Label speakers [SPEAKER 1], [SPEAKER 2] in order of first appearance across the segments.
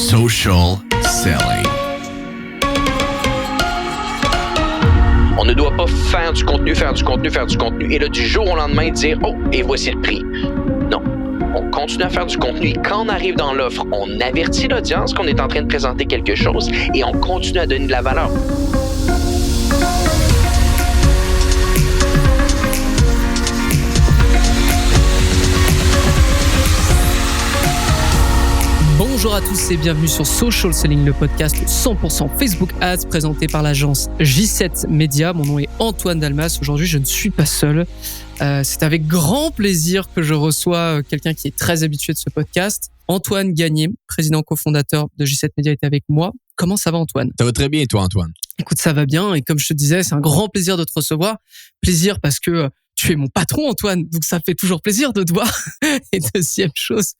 [SPEAKER 1] Social Selling.
[SPEAKER 2] On ne doit pas faire du contenu, et là, du jour au lendemain, dire « Oh, et voici le prix ». Non. On continue à faire du contenu et quand on arrive dans l'offre, on avertit l'audience qu'on est en train de présenter quelque chose et on continue à donner de la valeur.
[SPEAKER 3] Bonjour à tous et bienvenue sur Social Selling, le podcast 100% Facebook Ads présenté par l'agence J7 Media. Mon nom est Antoine Dalmas. Aujourd'hui, je ne suis pas seul. C'est avec grand plaisir que je reçois quelqu'un qui est très habitué de ce podcast. Antoine Gagné, président cofondateur de J7 Media, est avec moi. Comment ça va, Antoine ?
[SPEAKER 1] Ça va très bien, toi, Antoine?
[SPEAKER 3] Écoute, ça va bien. Et comme je te disais, c'est un grand plaisir de te recevoir. Plaisir parce que tu es mon patron, Antoine, donc ça fait toujours plaisir de te voir. Et deuxième chose,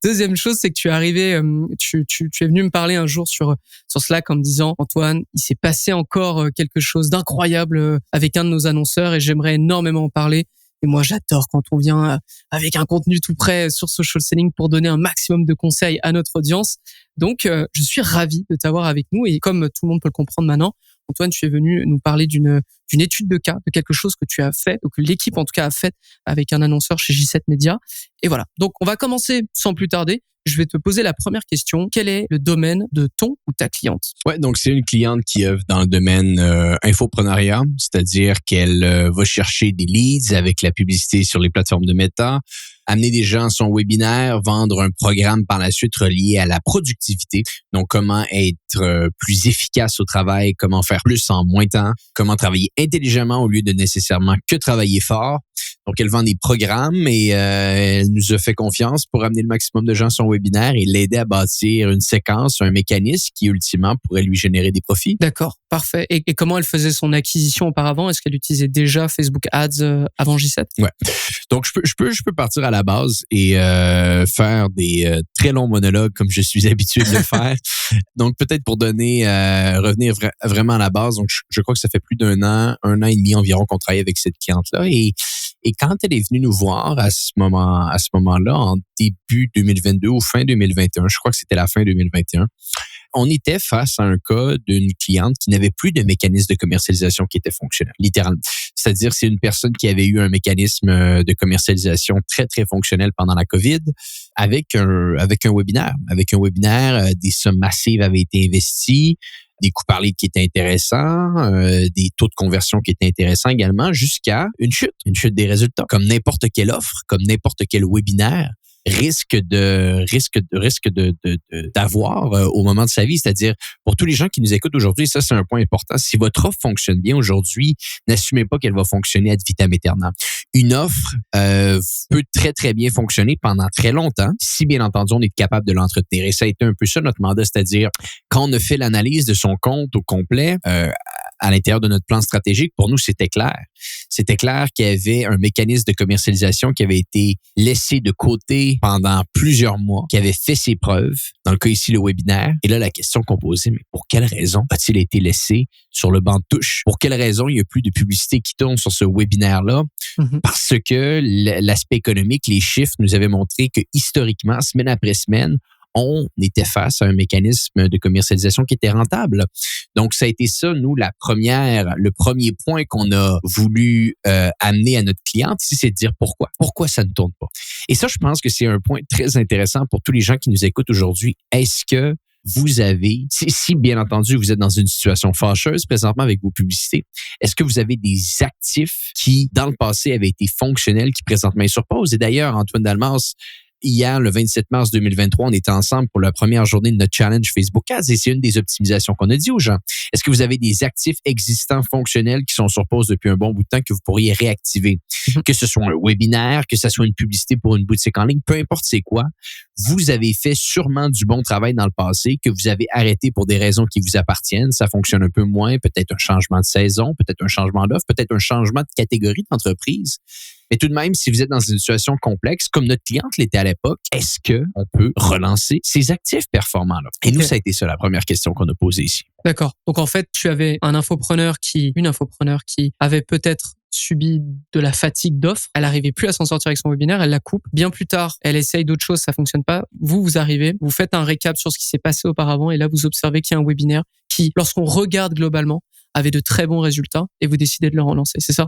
[SPEAKER 3] c'est que tu es arrivé, tu es venu me parler un jour sur Slack en me disant, Antoine, il s'est passé encore quelque chose d'incroyable avec un de nos annonceurs et j'aimerais énormément en parler. Et moi, j'adore quand on vient avec un contenu tout prêt sur Social Selling pour donner un maximum de conseils à notre audience. Donc, je suis ravi de t'avoir avec nous et comme tout le monde peut le comprendre maintenant, Antoine, tu es venu nous parler d'une étude de cas, de quelque chose que tu as fait, ou que l'équipe en tout cas a fait avec un annonceur chez J7 Media. Et voilà. Donc, on va commencer sans plus tarder. Je vais te poser la première question. Quel est le domaine de ton ou ta cliente?
[SPEAKER 1] Ouais, donc c'est une cliente qui œuvre dans le domaine infopreneuriat, c'est-à-dire qu'elle va chercher des leads avec la publicité sur les plateformes de Meta, amener des gens à son webinaire, vendre un programme par la suite relié à la productivité. Donc, comment être plus efficace au travail, comment faire plus en moins de temps, comment travailler intelligemment au lieu de nécessairement que travailler fort. Donc, elle vend des programmes et elle nous a fait confiance pour amener le maximum de gens à son webinaire et l'aider à bâtir une séquence, un mécanisme qui, ultimement, pourrait lui générer des profits.
[SPEAKER 3] D'accord, parfait. Et comment elle faisait son acquisition auparavant? Est-ce qu'elle utilisait déjà Facebook Ads avant J7?
[SPEAKER 1] Ouais. Donc, je peux partir à la base et faire des très longs monologues comme je suis habitué de le faire. Donc, peut-être pour revenir vraiment à la base. Donc, je crois que ça fait plus un an et demi environ qu'on travaille avec cette cliente-là et quand elle est venue nous voir à ce moment-là, en début 2022 ou fin 2021, je crois que c'était la fin 2021, on était face à un cas d'une cliente qui n'avait plus de mécanisme de commercialisation qui était fonctionnel, littéralement. C'est-à-dire, c'est une personne qui avait eu un mécanisme de commercialisation très, très fonctionnel pendant la COVID avec un webinaire. Avec un webinaire, des sommes massives avaient été investies, des coûts par lead qui étaient intéressants, des taux de conversion qui étaient intéressants également, jusqu'à une chute des résultats. Comme n'importe quelle offre, comme n'importe quel webinaire, risque d'avoir au moment de sa vie. C'est-à-dire, pour tous les gens qui nous écoutent aujourd'hui, ça, c'est un point important. Si votre offre fonctionne bien aujourd'hui, n'assumez pas qu'elle va fonctionner ad vitam aeternam. Une offre peut très, très bien fonctionner pendant très longtemps, si bien entendu, on est capable de l'entretenir. Et ça a été un peu ça notre mandat, c'est-à-dire, quand on a fait l'analyse de son compte au complet, à l'intérieur de notre plan stratégique, pour nous, c'était clair. C'était clair qu'il y avait un mécanisme de commercialisation qui avait été laissé de côté pendant plusieurs mois, qui avait fait ses preuves, dans le cas ici, le webinaire. Et là, la question qu'on posait, mais pour quelle raison a-t-il été laissé sur le banc de touche? Pour quelle raison il n'y a plus de publicité qui tourne sur ce webinaire-là? Mm-hmm. Parce que l'aspect économique, les chiffres nous avaient montré que historiquement, semaine après semaine, on était face à un mécanisme de commercialisation qui était rentable. Donc, ça a été ça, nous, le premier point qu'on a voulu amener à notre cliente ici, c'est de dire pourquoi. Pourquoi ça ne tourne pas? Et ça, je pense que c'est un point très intéressant pour tous les gens qui nous écoutent aujourd'hui. Est-ce que vous avez, si bien entendu, vous êtes dans une situation fâcheuse présentement avec vos publicités, est-ce que vous avez des actifs qui, dans le passé, avaient été fonctionnels, qui présentement sont sur pause? Et d'ailleurs, Antoine Dalmas, hier, le 27 mars 2023, on était ensemble pour la première journée de notre challenge Facebook Ads et c'est une des optimisations qu'on a dit aux gens. Est-ce que vous avez des actifs existants fonctionnels qui sont sur pause depuis un bon bout de temps que vous pourriez réactiver? Que ce soit un webinaire, que ce soit une publicité pour une boutique en ligne, peu importe c'est quoi, vous avez fait sûrement du bon travail dans le passé que vous avez arrêté pour des raisons qui vous appartiennent. Ça fonctionne un peu moins, peut-être un changement de saison, peut-être un changement d'offre, peut-être un changement de catégorie d'entreprise. Mais tout de même, si vous êtes dans une situation complexe, comme notre cliente l'était à l'époque, est-ce qu'on peut relancer ces actifs performants-là? Et nous, ça a été ça la première question qu'on a posée ici.
[SPEAKER 3] D'accord. Donc, en fait, tu avais une infopreneur qui avait peut-être subi de la fatigue d'offres. Elle n'arrivait plus à s'en sortir avec son webinaire, elle la coupe. Bien plus tard, elle essaye d'autres choses, ça fonctionne pas. Vous arrivez, vous faites un récap sur ce qui s'est passé auparavant et là, vous observez qu'il y a un webinaire qui, lorsqu'on regarde globalement, avait de très bons résultats et vous décidez de le relancer. C'est ça?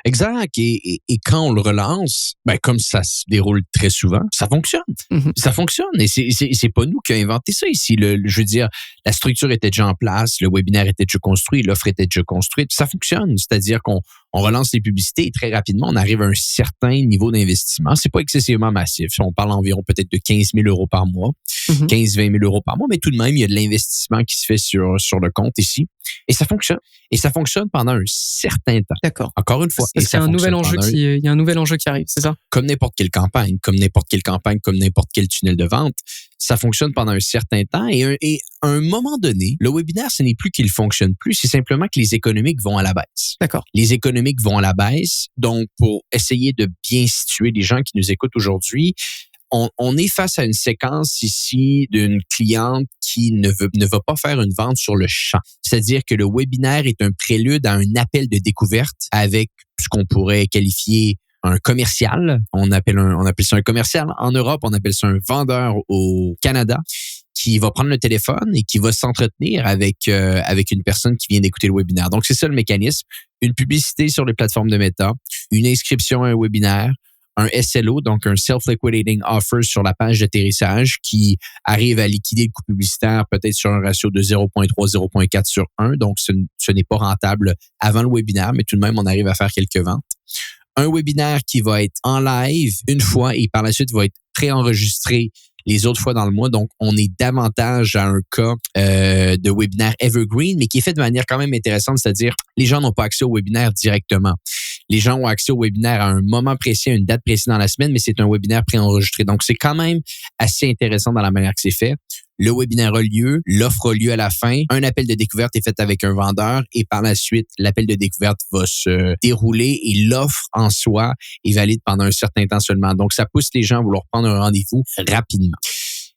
[SPEAKER 1] Exact. Et quand on le relance, comme ça se déroule très souvent, ça fonctionne.
[SPEAKER 3] Mm-hmm.
[SPEAKER 1] Ça fonctionne. Et c'est pas nous qui avons inventé ça ici. Je veux dire, la structure était déjà en place, le webinaire était déjà construit, l'offre était déjà construite. Ça fonctionne. C'est-à-dire qu'on relance les publicités et très rapidement, on arrive à un certain niveau d'investissement. C'est pas excessivement massif. On parle environ peut-être de 15 000 € par mois, 15-20 000 € par mois, mais tout de même, il y a de l'investissement qui se fait sur le compte ici. Et ça fonctionne. Et ça fonctionne pendant un certain temps.
[SPEAKER 3] D'accord.
[SPEAKER 1] Encore une fois.
[SPEAKER 3] Parce qu'il y a un nouvel enjeu il y a un nouvel enjeu qui arrive, c'est ça?
[SPEAKER 1] Comme n'importe quelle campagne, comme n'importe quel tunnel de vente, ça fonctionne pendant un certain temps et à un moment donné, le webinaire, ce n'est plus qu'il fonctionne plus, c'est simplement que les économiques vont à la baisse.
[SPEAKER 3] D'accord.
[SPEAKER 1] Les économiques vont à la baisse. Donc, pour essayer de bien situer les gens qui nous écoutent aujourd'hui, on est face à une séquence ici d'une cliente qui ne va pas faire une vente sur le champ. C'est-à-dire que le webinaire est un prélude à un appel de découverte avec ce qu'on pourrait qualifier un commercial. On appelle ça un commercial. En Europe, on appelle ça un vendeur au Canada qui va prendre le téléphone et qui va s'entretenir avec une personne qui vient d'écouter le webinaire. Donc, c'est ça le mécanisme. Une publicité sur les plateformes de Meta, une inscription à un webinaire, un SLO, donc un Self-Liquidating Offer sur la page d'atterrissage qui arrive à liquider le coût publicitaire peut-être sur un ratio de 0.3, 0.4 sur 1. Donc, ce n'est pas rentable avant le webinaire, mais tout de même, on arrive à faire quelques ventes. Un webinaire qui va être en live une fois et par la suite va être préenregistré les autres fois dans le mois. Donc, on est davantage à un cas de webinaire evergreen, mais qui est fait de manière quand même intéressante, c'est-à-dire les gens n'ont pas accès au webinaire directement. Les gens ont accès au webinaire à un moment précis, à une date précise dans la semaine, mais c'est un webinaire préenregistré. Donc, c'est quand même assez intéressant dans la manière que c'est fait. Le webinaire a lieu, l'offre a lieu à la fin, un appel de découverte est fait avec un vendeur et par la suite, l'appel de découverte va se dérouler et l'offre en soi est valide pendant un certain temps seulement. Donc, ça pousse les gens à vouloir prendre un rendez-vous rapidement.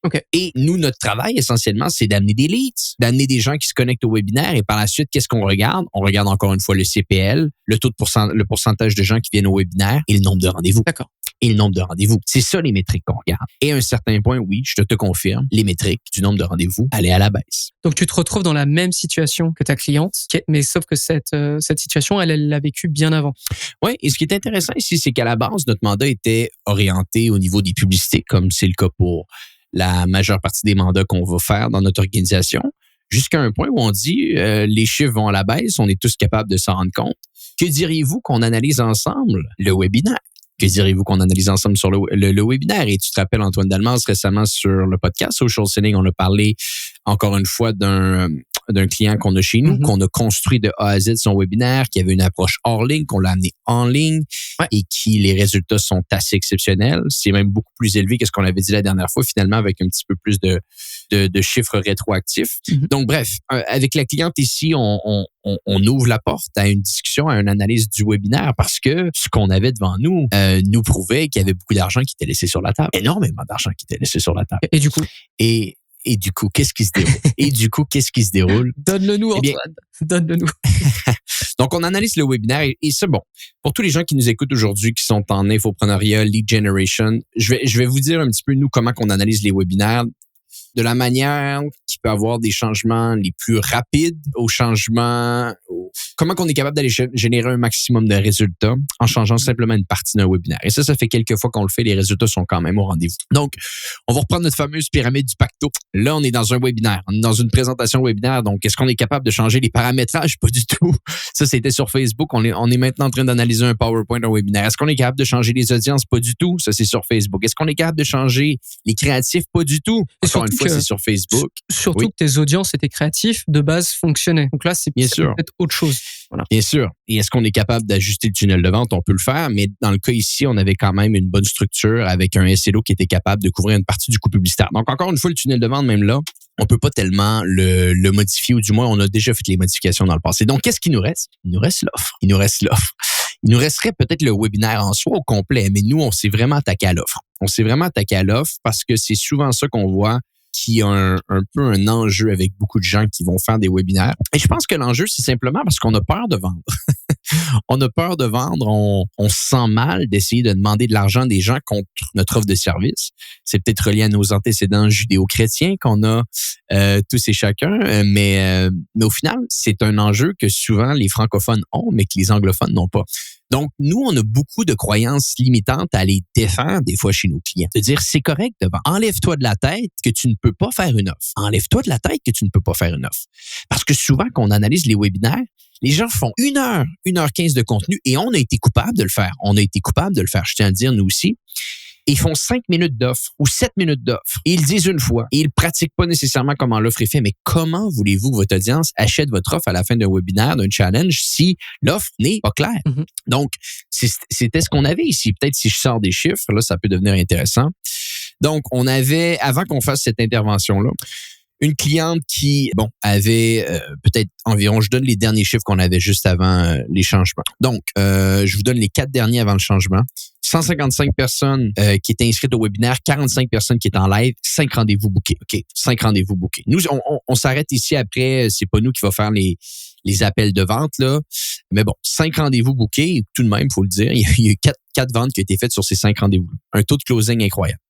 [SPEAKER 3] Okay.
[SPEAKER 1] Et nous, notre travail, essentiellement, c'est d'amener des leads, d'amener des gens qui se connectent au webinaire et par la suite, qu'est-ce qu'on regarde? On regarde encore une fois le CPL, le pourcentage de gens qui viennent au webinaire et le nombre de rendez-vous.
[SPEAKER 3] D'accord.
[SPEAKER 1] Et le nombre de rendez-vous. C'est ça les métriques qu'on regarde. Et à un certain point, oui, je te confirme, les métriques du nombre de rendez-vous allaient à la baisse.
[SPEAKER 3] Donc, tu te retrouves dans la même situation que ta cliente, mais sauf que cette situation, elle l'a vécue bien avant.
[SPEAKER 1] Oui, et ce qui est intéressant ici, c'est qu'à la base, notre mandat était orienté au niveau des publicités, comme c'est le cas pour la majeure partie des mandats qu'on va faire dans notre organisation, jusqu'à un point où on dit les chiffres vont à la baisse, on est tous capables de s'en rendre compte. Que diriez-vous qu'on analyse ensemble le webinaire? Que diriez-vous qu'on analyse ensemble sur le webinaire? Et tu te rappelles, Antoine Dalmas, récemment sur le podcast Social Selling, on a parlé encore une fois d'un client qu'on a chez nous, qu'on a construit de A à Z son webinaire, qui avait une approche hors ligne, qu'on l'a amené en ligne et qui, les résultats sont assez exceptionnels. C'est même beaucoup plus élevé que ce qu'on avait dit la dernière fois, finalement, avec un petit peu plus de chiffres rétroactifs. Donc, bref, avec la cliente ici, on ouvre la porte à une discussion, à une analyse du webinaire parce que ce qu'on avait devant nous nous prouvait qu'il y avait beaucoup d'argent qui était laissé sur la table. Énormément d'argent qui était laissé sur la table.
[SPEAKER 3] Et du coup?
[SPEAKER 1] Et du coup, qu'est-ce qui se déroule?
[SPEAKER 3] Donne-le-nous, Antoine. Donne-le-nous.
[SPEAKER 1] Donc, on analyse le webinaire et c'est bon. Pour tous les gens qui nous écoutent aujourd'hui, qui sont en infopreneuriat, lead generation, je vais vous dire un petit peu, nous, comment on analyse les webinaires de la manière qui peut avoir des changements les plus rapides aux changements, comment qu'on est capable d'aller générer un maximum de résultats en changeant simplement une partie d'un webinaire. Et ça fait quelques fois qu'on le fait, les résultats sont quand même au rendez-vous. Donc, on va reprendre notre fameuse pyramide du pacto. Là, on est dans un webinaire, on est dans une présentation webinaire. Donc, est-ce qu'on est capable de changer les paramétrages? Pas du tout. Ça, c'était sur Facebook. On est maintenant en train d'analyser un PowerPoint d'un webinaire. Est-ce qu'on est capable de changer les audiences? Pas du tout. Ça, c'est sur Facebook. Est-ce qu'on est capable de changer les créatifs? Pas du tout. Encore une fois, c'est sur Facebook.
[SPEAKER 3] Surtout que tes audiences et tes créatifs, de base, fonctionnaient. Donc là, c'est peut-être autre chose. Voilà.
[SPEAKER 1] Bien sûr. Et est-ce qu'on est capable d'ajuster le tunnel de vente? On peut le faire, mais dans le cas ici, on avait quand même une bonne structure avec un SLO qui était capable de couvrir une partie du coût publicitaire. Donc, encore une fois, le tunnel de vente, même là, on peut pas tellement le modifier, ou du moins, on a déjà fait les modifications dans le passé. Donc, qu'est-ce qu'il nous reste? Il nous reste l'offre. Il nous resterait peut-être le webinaire en soi au complet, mais nous, on s'est vraiment attaqué à l'offre. On s'est vraiment attaqué à l'offre parce que c'est souvent ça qu'on voit qui a un peu un enjeu avec beaucoup de gens qui vont faire des webinaires. Et je pense que l'enjeu, c'est simplement parce qu'on a peur de vendre. On a peur de vendre, on se sent mal d'essayer de demander de l'argent des gens contre notre offre de service. C'est peut-être relié à nos antécédents judéo-chrétiens qu'on a tous et chacun, mais au final, c'est un enjeu que souvent les francophones ont, mais que les anglophones n'ont pas. Donc, nous, on a beaucoup de croyances limitantes à les défaire des fois chez nos clients. C'est-à-dire, c'est correct de vendre. Enlève-toi de la tête que tu ne peux pas faire une offre. Enlève-toi de la tête que tu ne peux pas faire une offre. Parce que souvent, quand on analyse les webinaires, les gens font 1h15 de contenu et on a été coupable de le faire. On a été coupable de le faire, je tiens à le dire, nous aussi. Ils font 5 minutes d'offre ou 7 minutes d'offre. Et ils le disent une fois. Et ils ne pratiquent pas nécessairement comment l'offre est faite. Mais comment voulez-vous que votre audience achète votre offre à la fin d'un webinaire, d'un challenge, si l'offre n'est pas claire? Mm-hmm. Donc, c'était ce qu'on avait ici. Peut-être si je sors des chiffres, là, ça peut devenir intéressant. Donc, on avait, avant qu'on fasse cette intervention-là, une cliente qui, avait peut-être environ, je donne les derniers chiffres qu'on avait juste avant les changements. Donc, je vous donne les 4 derniers avant le changement. 155 personnes qui étaient inscrites au webinaire, 45 personnes qui étaient en live, 5 rendez-vous bookés. OK, 5 rendez-vous bookés. Nous, on s'arrête ici après, c'est pas nous qui va faire les appels de vente, là. Mais 5 rendez-vous bookés, tout de même, il faut le dire. Il y a eu 4 ventes qui ont été faites sur ces 5 rendez-vous. Un taux de closing incroyable.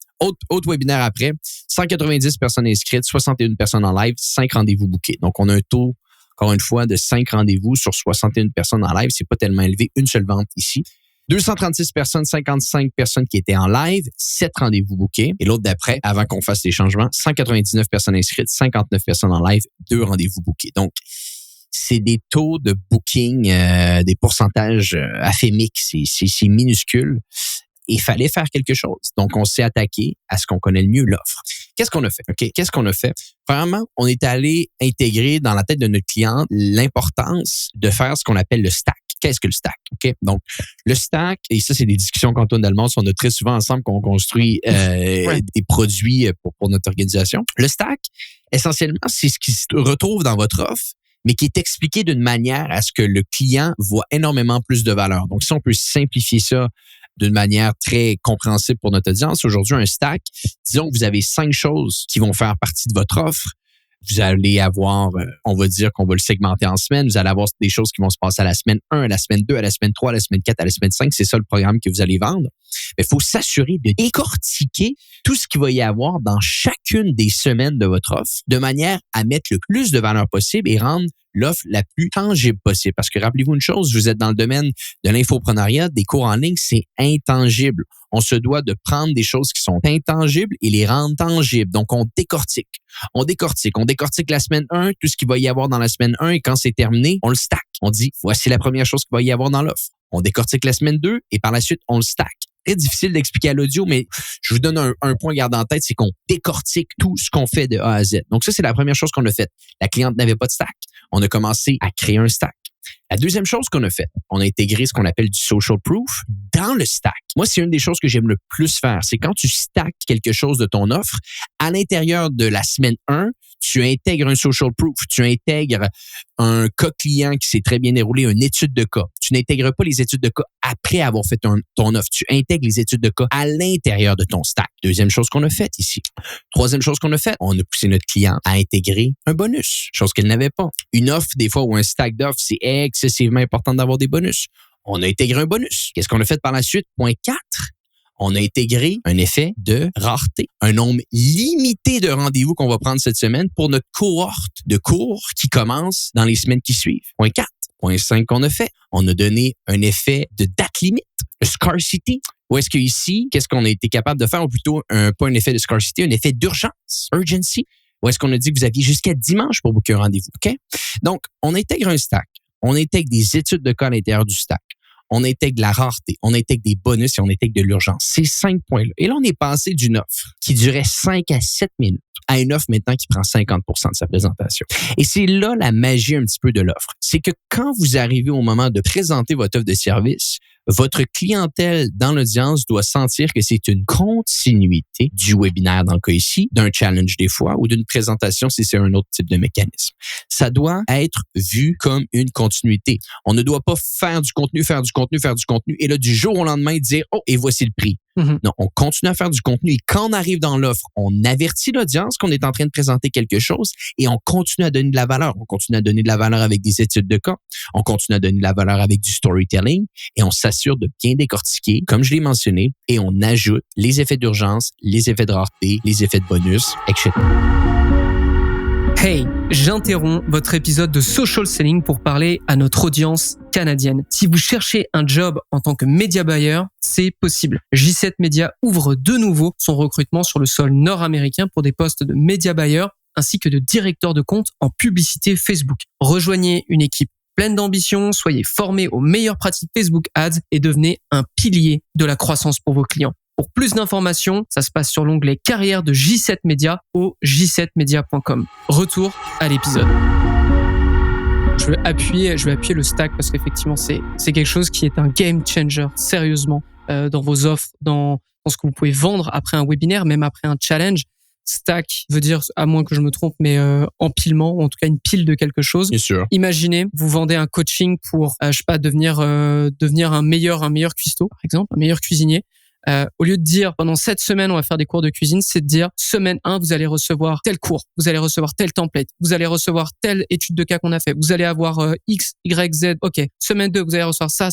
[SPEAKER 1] Autre webinaire après, 190 personnes inscrites, 61 personnes en live, 5 rendez-vous bookés. Donc, on a un taux, encore une fois, de 5 rendez-vous sur 61 personnes en live. C'est pas tellement élevé. Une seule vente ici. 236 personnes, 55 personnes qui étaient en live, 7 rendez-vous bookés. Et l'autre d'après, avant qu'on fasse les changements, 199 personnes inscrites, 59 personnes en live, 2 rendez-vous bookés. Donc, c'est des taux de booking, des pourcentages aphémiques. C'est minuscule. Et il fallait faire quelque chose. Donc, on s'est attaqué à ce qu'on connaît le mieux, l'offre. Qu'est-ce qu'on a fait? OK, qu'est-ce qu'on a fait? Premièrement, on est allé intégrer dans la tête de notre cliente l'importance de faire ce qu'on appelle le stack. Qu'est-ce que le stack? OK? Donc, le stack, et ça, c'est des discussions qu'Antoine Delmonte, on a très souvent ensemble qu'on construit des produits pour notre organisation. Le stack, essentiellement, c'est ce qui se retrouve dans votre offre, mais qui est expliqué d'une manière à ce que le client voit énormément plus de valeur. Donc, si on peut simplifier ça d'une manière très compréhensible pour notre audience, aujourd'hui, un stack, disons que vous avez 5 choses qui vont faire partie de votre offre. Vous allez avoir, on va dire qu'on va le segmenter en semaines. Vous allez avoir des choses qui vont se passer à la semaine 1, à la semaine 2, à la semaine 3, à la semaine 4, à la semaine 5. C'est ça le programme que vous allez vendre. Mais il faut s'assurer de décortiquer tout ce qu'il va y avoir dans chacune des semaines de votre offre de manière à mettre le plus de valeur possible et rendre l'offre la plus tangible possible. Parce que rappelez-vous une chose, vous êtes dans le domaine de l'infoprenariat, des cours en ligne, c'est intangible. On se doit de prendre des choses qui sont intangibles et les rendre tangibles. Donc, on décortique. On décortique la semaine 1, tout ce qu'il va y avoir dans la semaine 1 et quand c'est terminé, on le stack. On dit, voici la première chose qu'il va y avoir dans l'offre. On décortique la semaine 2 et par la suite, on le stack. Très difficile d'expliquer à l'audio, mais je vous donne un point à garder en tête, c'est qu'on décortique tout ce qu'on fait de A à Z. Donc ça, c'est la première chose qu'on a faite. La cliente n'avait pas de stack. On a commencé à créer un stack. La deuxième chose qu'on a faite, on a intégré ce qu'on appelle du social proof dans le stack. Moi, c'est une des choses que j'aime le plus faire. C'est quand tu stacks quelque chose de ton offre, à l'intérieur de la semaine 1, tu intègres un social proof, tu intègres un cas client qui s'est très bien déroulé, une étude de cas. Tu n'intègres pas les études de cas après avoir fait ton offre. Tu intègres les études de cas à l'intérieur de ton stack. Deuxième chose qu'on a faite ici. Troisième chose qu'on a faite, on a poussé notre client à intégrer un bonus, chose qu'elle n'avait pas. Une offre, des fois, ou un stack d'offres, c'est excessivement important d'avoir des bonus. On a intégré un bonus. Qu'est-ce qu'on a fait par la suite? Point 4. On a intégré un effet de rareté, un nombre limité de rendez-vous qu'on va prendre cette semaine pour notre cohorte de cours qui commence dans les semaines qui suivent. Point 4. Point 5 qu'on a fait, on a donné un effet de date limite, de scarcity. Ou est-ce qu'ici, qu'est-ce qu'on a été capable de faire, ou plutôt pas un effet de scarcity, un effet d'urgence, urgency. Ou est-ce qu'on a dit que vous aviez jusqu'à dimanche pour booker un rendez-vous, OK? Donc, on intègre un stack, on intègre des études de cas à l'intérieur du stack. On intègre de la rareté, on intègre des bonus et on intègre de l'urgence. Ces 5 points-là. Et là, on est passé d'une offre qui durait 5 à 7 minutes à une offre maintenant qui prend 50% de sa présentation. Et c'est là la magie un petit peu de l'offre. C'est que quand vous arrivez au moment de présenter votre offre de service, votre clientèle dans l'audience doit sentir que c'est une continuité du webinaire dans le cas ici, d'un challenge des fois ou d'une présentation si c'est un autre type de mécanisme. Ça doit être vu comme une continuité. On ne doit pas faire du contenu et là du jour au lendemain dire « Oh, et voici le prix ». Non, on continue à faire du contenu et quand on arrive dans l'offre, on avertit l'audience qu'on est en train de présenter quelque chose et on continue à donner de la valeur. On continue à donner de la valeur avec des études de cas. On continue à donner de la valeur avec du storytelling et on s'assure de bien décortiquer, comme je l'ai mentionné, et on ajoute les effets d'urgence, les effets de rareté, les effets de bonus, etc.
[SPEAKER 3] Hey, j'interromps votre épisode de Social Selling pour parler à notre audience canadienne. Si vous cherchez un job en tant que média buyer, c'est possible. J7 Media ouvre de nouveau son recrutement sur le sol nord-américain pour des postes de média buyer ainsi que de directeur de compte en publicité Facebook. Rejoignez une équipe pleine d'ambition, soyez formés aux meilleures pratiques Facebook Ads et devenez un pilier de la croissance pour vos clients. Pour plus d'informations, ça se passe sur l'onglet carrière de J7 Media au j7media.com. Retour à l'épisode. Je vais appuyer le stack parce qu'effectivement, c'est quelque chose qui est un game changer, sérieusement, dans vos offres, dans ce que vous pouvez vendre après un webinaire, même après un challenge. Stack veut dire, à moins que je me trompe, mais empilement, ou en tout cas une pile de quelque chose.
[SPEAKER 1] Bien sûr.
[SPEAKER 3] Imaginez, vous vendez un coaching pour, devenir un meilleur cuistot, par exemple, un meilleur cuisinier. Au lieu de dire pendant 7 semaines on va faire des cours de cuisine, c'est de dire semaine 1 vous allez recevoir tel cours, vous allez recevoir tel template, vous allez recevoir telle étude de cas qu'on a fait, vous allez avoir X, Y, Z, ok. Semaine 2 vous allez recevoir ça.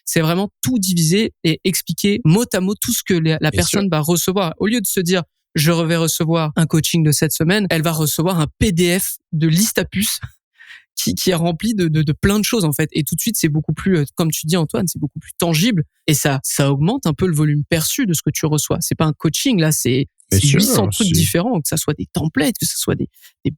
[SPEAKER 3] C'est vraiment tout diviser et expliquer mot à mot tout ce que la personne va recevoir. Au lieu de se dire je vais recevoir un coaching de 7 semaines, elle va recevoir un PDF de liste à puces qui est rempli de plein de choses en fait, et tout de suite c'est beaucoup plus, comme tu dis Antoine, c'est beaucoup plus tangible et ça augmente un peu le volume perçu de ce que tu reçois. C'est pas un coaching là, c'est 800 trucs différents, que ça soit des templates, que ça soit des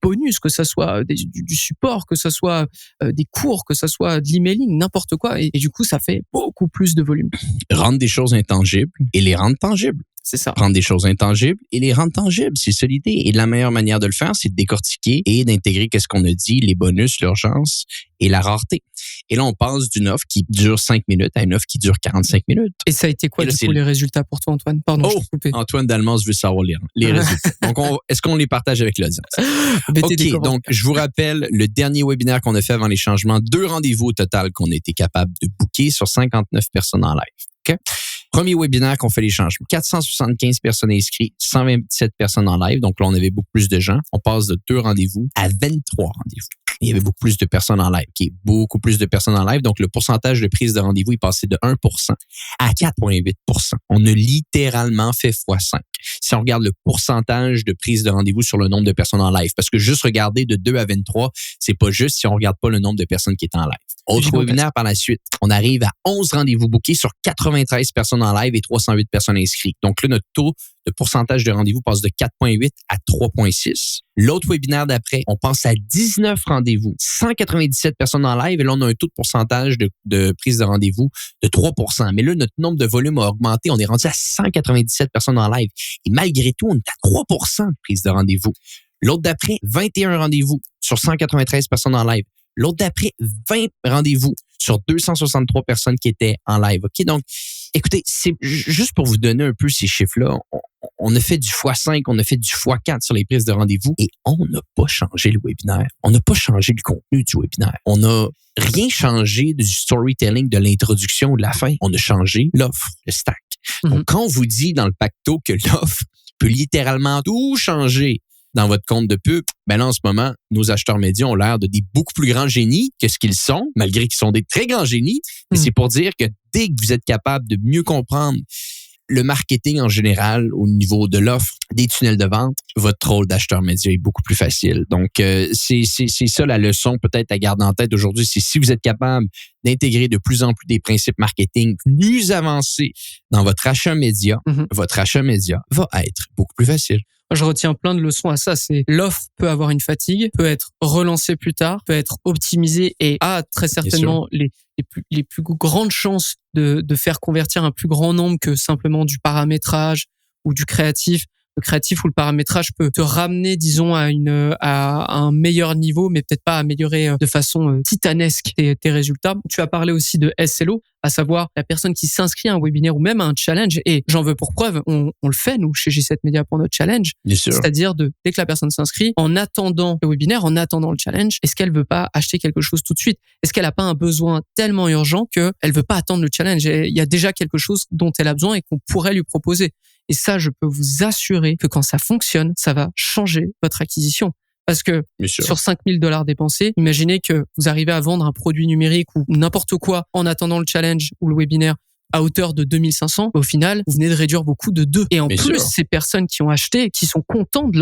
[SPEAKER 3] bonus, que ça soit du support, que ça soit des cours, que ça soit de l'emailing, n'importe quoi, et du coup ça fait beaucoup plus de volume.
[SPEAKER 1] Rendre des choses intangibles et les rendre tangibles.
[SPEAKER 3] C'est ça.
[SPEAKER 1] Prendre des choses intangibles et les rendre tangibles, c'est ça l'idée. Et la meilleure manière de le faire, c'est de décortiquer et d'intégrer qu'est-ce qu'on a dit, les bonus, l'urgence et la rareté. Et là, on passe d'une offre qui dure 5 minutes à une offre qui dure 45 minutes.
[SPEAKER 3] Et ça a été quoi, du coup, les résultats pour toi, Antoine? Pardon, je t'ai coupé.
[SPEAKER 1] Antoine Dalmans veut savoir les résultats. Donc, est-ce qu'on les partage avec l'audience? OK, donc, je vous rappelle, le dernier webinaire qu'on a fait avant les changements, 2 rendez-vous au total qu'on a été capable de booker sur 59 personnes en live. OK? Premier webinaire qu'on fait les changements. 475 personnes inscrites, 127 personnes en live. Donc là, on avait beaucoup plus de gens. On passe de 2 rendez-vous à 23 rendez-vous. Il y avait beaucoup plus de personnes en live. Okay, beaucoup plus de personnes en live. Donc, le pourcentage de prise de rendez-vous est passé de 1% à 4,8%. On a littéralement fait x5. Si on regarde le pourcentage de prise de rendez-vous sur le nombre de personnes en live, parce que juste regarder de 2 à 23, c'est pas juste si on regarde pas le nombre de personnes qui est en live. Autre webinaire par la suite, on arrive à 11 rendez-vous bookés sur 93 personnes en live et 308 personnes inscrites. Donc là, notre taux de pourcentage de rendez-vous passe de 4,8 à 3,6. L'autre webinaire d'après, on passe à 19 rendez-vous, 197 personnes en live et là, on a un taux de pourcentage de prise de rendez-vous de 3%. Mais là, notre nombre de volumes a augmenté. On est rendu à 197 personnes en live et malgré tout, on est à 3% de prise de rendez-vous. L'autre d'après, 21 rendez-vous sur 193 personnes en live. L'autre d'après, 20 rendez-vous sur 263 personnes qui étaient en live. OK? Donc, écoutez, c'est juste pour vous donner un peu ces chiffres-là. On a fait du x5, on a fait du x4 sur les prises de rendez-vous et on n'a pas changé le webinaire. On n'a pas changé le contenu du webinaire. On n'a rien changé du storytelling, de l'introduction ou de la fin. On a changé l'offre, le stack. Donc, quand on vous dit dans le pacto que l'offre peut littéralement tout changer dans votre compte de pub, ben là, en ce moment, nos acheteurs médias ont l'air de des beaucoup plus grands génies que ce qu'ils sont, malgré qu'ils sont des très grands génies. Mais c'est pour dire que dès que vous êtes capable de mieux comprendre le marketing en général au niveau de l'offre, des tunnels de vente, votre rôle d'acheteur média est beaucoup plus facile. Donc, c'est ça la leçon peut-être à garder en tête aujourd'hui. C'est si vous êtes capable d'intégrer de plus en plus des principes marketing plus avancés dans votre achat média, votre achat média va être beaucoup plus facile.
[SPEAKER 3] Je retiens plein de leçons à ça. C'est l'offre peut avoir une fatigue, peut être relancée plus tard, peut être optimisée et a très certainement les plus grandes chances de faire convertir un plus grand nombre que simplement du paramétrage ou du créatif Le créatif ou le paramétrage peut te ramener, disons, à un meilleur niveau, mais peut-être pas améliorer de façon titanesque tes résultats. Tu as parlé aussi de SLO, à savoir la personne qui s'inscrit à un webinaire ou même à un challenge. Et j'en veux pour preuve, on le fait, nous, chez G7 Media pour notre challenge.
[SPEAKER 1] Bien sûr.
[SPEAKER 3] C'est-à-dire dès que la personne s'inscrit, en attendant le webinaire, en attendant le challenge, est-ce qu'elle veut pas acheter quelque chose tout de suite? Est-ce qu'elle a pas un besoin tellement urgent qu'elle veut pas attendre le challenge? Et il y a déjà quelque chose dont elle a besoin et qu'on pourrait lui proposer. Et ça, je peux vous assurer que quand ça fonctionne, ça va changer votre acquisition. Parce que sur $5,000 dépensés, imaginez que vous arrivez à vendre un produit numérique ou n'importe quoi en attendant le challenge ou le webinaire à hauteur de 2500, au final, vous venez de réduire vos coûts de 2. Et en plus, ces personnes qui ont acheté, qui sont contents du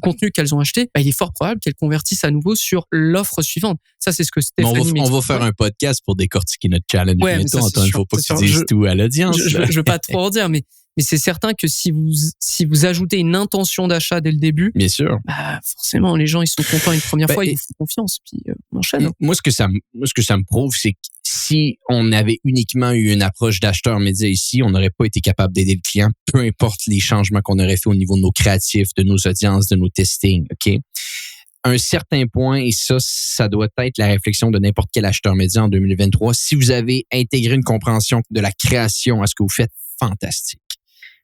[SPEAKER 3] contenu qu'elles ont acheté, il est fort probable qu'elles convertissent à nouveau sur l'offre suivante. Ça, c'est ce que Stéphanie
[SPEAKER 1] on va faire un podcast pour décortiquer notre challenge.
[SPEAKER 3] Ouais,
[SPEAKER 1] bientôt, Antoine, il faut pas que tu dises tout à l'audience.
[SPEAKER 3] Je veux pas trop en dire, mais c'est certain que si vous ajoutez une intention d'achat dès le début,
[SPEAKER 1] bien sûr,
[SPEAKER 3] forcément les gens ils sont contents une première fois, ils vous font confiance, puis on enchaîne.
[SPEAKER 1] Moi, ce que ça me prouve, c'est que si on avait uniquement eu une approche d'acheteur média ici, on n'aurait pas été capable d'aider le client, peu importe les changements qu'on aurait fait au niveau de nos créatifs, de nos audiences, de nos testings, ok. À un certain point, et ça doit être la réflexion de n'importe quel acheteur média en 2023. Si vous avez intégré une compréhension de la création à ce que vous faites, fantastique.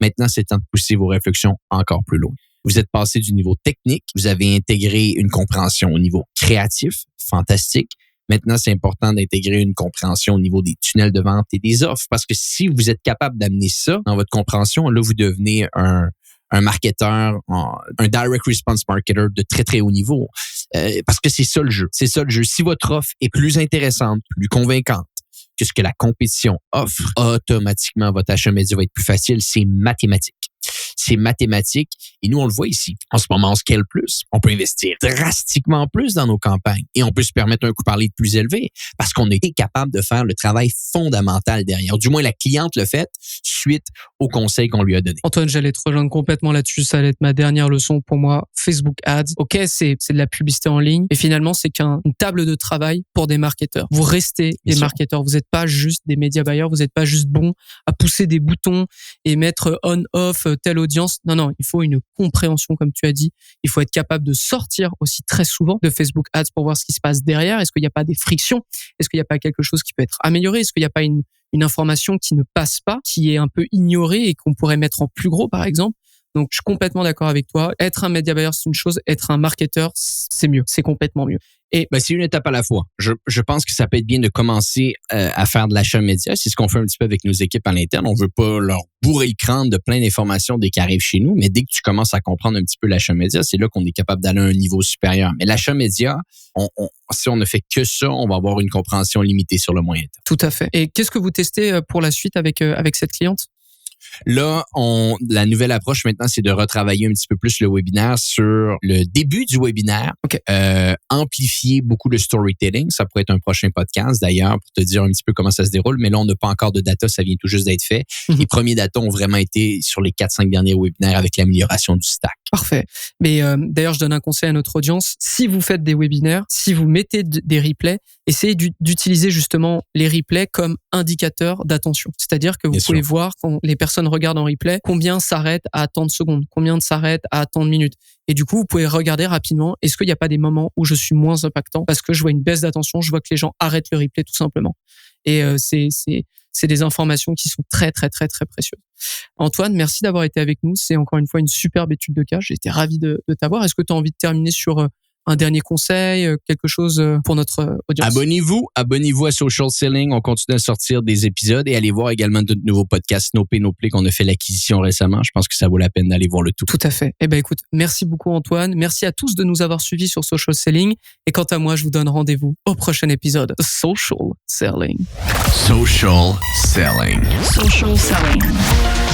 [SPEAKER 1] Maintenant, c'est temps de pousser vos réflexions encore plus loin. Vous êtes passé du niveau technique, vous avez intégré une compréhension au niveau créatif, fantastique. Maintenant, c'est important d'intégrer une compréhension au niveau des tunnels de vente et des offres, parce que si vous êtes capable d'amener ça dans votre compréhension, là, vous devenez un marketeur, un direct response marketer de très, très haut niveau. Parce que c'est ça le jeu. C'est ça le jeu. Si votre offre est plus intéressante, plus convaincante que ce que la compétition offre, automatiquement, votre achat média va être plus facile. C'est mathématique. C'est mathématique. Et nous, on le voit ici. En ce moment, on scale plus. On peut investir drastiquement plus dans nos campagnes. Et on peut se permettre un coût par lead plus élevé parce qu'on a été capable de faire le travail fondamental derrière. Du moins, la cliente le fait suite aux conseils qu'on lui a donnés.
[SPEAKER 3] Antoine, j'allais te rejoindre complètement là-dessus. Ça allait être ma dernière leçon pour moi. Facebook Ads. OK, c'est de la publicité en ligne. Et finalement, c'est qu'une table de travail pour des marketeurs. Vous restez des marketeurs. Vous n'êtes pas juste des média buyers. Vous n'êtes pas juste bons à pousser des boutons et mettre on, off, telle audience. Non, il faut une compréhension, comme tu as dit. Il faut être capable de sortir aussi très souvent de Facebook Ads pour voir ce qui se passe derrière. Est-ce qu'il n'y a pas des frictions? Est-ce qu'il n'y a pas quelque chose qui peut être amélioré? Est-ce qu'il n'y a pas une information qui ne passe pas, qui est un peu ignorée et qu'on pourrait mettre en plus gros, par exemple? Donc, je suis complètement d'accord avec toi. Être un media buyer, c'est une chose. Être un marketeur, c'est mieux. C'est complètement mieux.
[SPEAKER 1] Et c'est une étape à la fois. Je pense que ça peut être bien de commencer à faire de l'achat média. C'est ce qu'on fait un petit peu avec nos équipes à l'interne. On veut pas leur bourrer le crâne de plein d'informations dès qu'ils arrivent chez nous, mais dès que tu commences à comprendre un petit peu l'achat média, c'est là qu'on est capable d'aller à un niveau supérieur. Mais l'achat média, si on ne fait que ça, on va avoir une compréhension limitée sur le moyen terme.
[SPEAKER 3] Tout à fait. Et qu'est-ce que vous testez pour la suite avec cette cliente?
[SPEAKER 1] Là, la nouvelle approche maintenant, c'est de retravailler un petit peu plus le webinaire sur le début du webinaire.
[SPEAKER 3] Okay.
[SPEAKER 1] Amplifier beaucoup le storytelling. Ça pourrait être un prochain podcast d'ailleurs pour te dire un petit peu comment ça se déroule. Mais là, on n'a pas encore de data, ça vient tout juste d'être fait. Mm-hmm. Les premiers data ont vraiment été sur les 4-5 derniers webinaires avec l'amélioration du stack.
[SPEAKER 3] Parfait. Mais d'ailleurs, je donne un conseil à notre audience. Si vous faites des webinaires, si vous mettez des replays, essayez d'utiliser justement les replays comme indicateur d'attention. C'est-à-dire que vous pouvez voir quand les personnes regardent en replay combien s'arrêtent à tant de secondes, combien s'arrêtent à tant de minutes. Et du coup, vous pouvez regarder rapidement, est-ce qu'il n'y a pas des moments où je suis moins impactant parce que je vois une baisse d'attention, je vois que les gens arrêtent le replay tout simplement. Et c'est des informations qui sont très, très, très, très précieuses. Antoine, merci d'avoir été avec nous. C'est encore une fois une superbe étude de cas. J'ai été ravi de t'avoir. Est-ce que tu as envie de terminer sur un dernier conseil, quelque chose pour notre audience?
[SPEAKER 1] Abonnez-vous à Social Selling. On continue à sortir des épisodes et allez voir également de nouveaux podcasts No Pay No Play qu'on a fait l'acquisition récemment. Je pense que ça vaut la peine d'aller voir le tout.
[SPEAKER 3] Tout à fait. Eh ben écoute, merci beaucoup Antoine. Merci à tous de nous avoir suivis sur Social Selling. Et quant à moi, je vous donne rendez-vous au prochain épisode de Social Selling.
[SPEAKER 4] Social Selling. Social Selling.